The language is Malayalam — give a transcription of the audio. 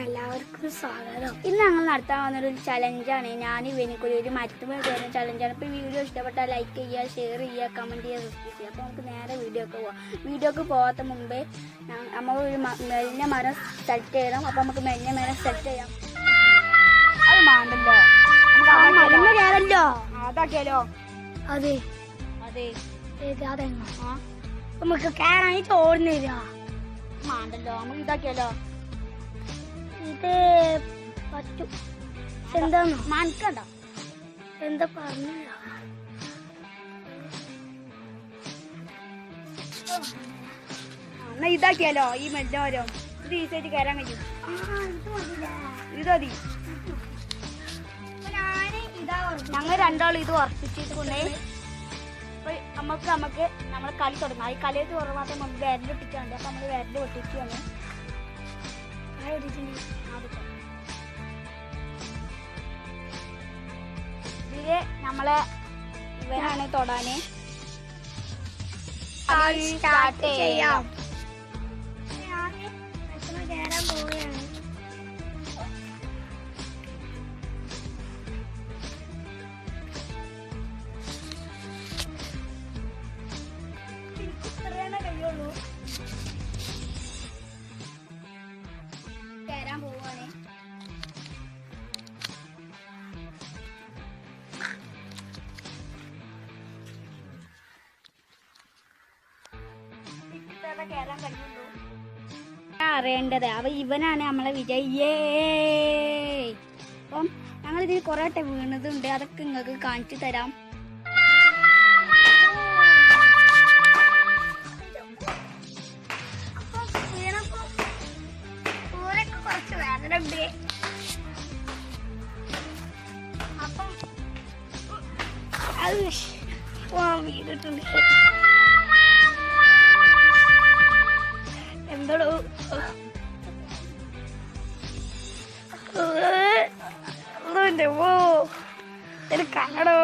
എല്ലാവർക്കും സ്വാഗതം. ഇന്ന് ഞങ്ങൾ നടത്താൻ വന്നൊരു ചലഞ്ചാണ്. ഞാൻ ഇവനിക്കൊരു ഒരു മരത്തുമ്പോൾ കയറുന്ന ചലഞ്ചാണ്. ഇപ്പോൾ വീഡിയോ ഇഷ്ടപ്പെട്ടാൽ ലൈക്ക് ചെയ്യുക, ഷെയർ ചെയ്യുക, കമൻറ്റ് ചെയ്യുക, സബ്സ്ക്രൈബ് ചെയ്യുക. അപ്പോൾ നമുക്ക് നേരെ വീഡിയോക്ക് പോവാം. വീഡിയോക്ക് പോകാത്ത മുമ്പേ നമുക്ക് ഒരു മെല്ലിന മരം സെലക്ട് ചെയ്യണം. അപ്പോൾ നമുക്ക് മെല്ലിന മരം സെലക്ട് ചെയ്യാം. അത് മാണ്ടല്ലോ, നമുക്ക് കയറല്ലോ. അതാക്കിയാലോ? അതെ അതെ അതെങ്ങ നമുക്ക് കയറാൻ ചോടുന്നില്ല. മാണ്ടല്ലോ, നമുക്ക് ഇതാക്കിയാലോ? ഇത് പറ്റും. എന്താന്ന് മനക്കണ്ട, എന്താ പറഞ്ഞില്ല. എന്നാ ഇതാക്കിയാലോ? ഈ മെല്ലോരോ ഇത് ഈസായിട്ട് കയറാൻ കഴിയും. ഇത് മതി. ഞങ്ങൾ രണ്ടാളും ഇത് ഉറപ്പിച്ചിട്ട് കൊണ്ടേ നമുക്ക് നമ്മളെ കളി തുടങ്ങാം. ഈ കളിയൊക്കെ കുറവാത്ത നമുക്ക് വിരൽ ഒട്ടിച്ചാണ്ട്. അപ്പൊ നമ്മള് വിരൽ ഒട്ടിച്ചാണ്. ഇതില് നമ്മളെ ഇവനാണ് തൊടാന്. സ്റ്റാർട്ട് ചെയ്യാം. കേറാൻ പോവുകയാണ്. കഴിയുള്ളൂ. കയറാൻ പോവാണ്. കയറാൻ കഴിയുള്ളൂ. അറിയേണ്ടത് അവ ഇവനാണ് നമ്മളെ വിജയേ. അപ്പം ഞങ്ങൾ ഇതിൽ കുറെ വീണതുണ്ട്. അതൊക്കെ നിങ്ങൾക്ക് കാണിച്ചു തരാം. അപ്പം വീണിട്ടുണ്ട്. എന്തോ കണ്ണടോ.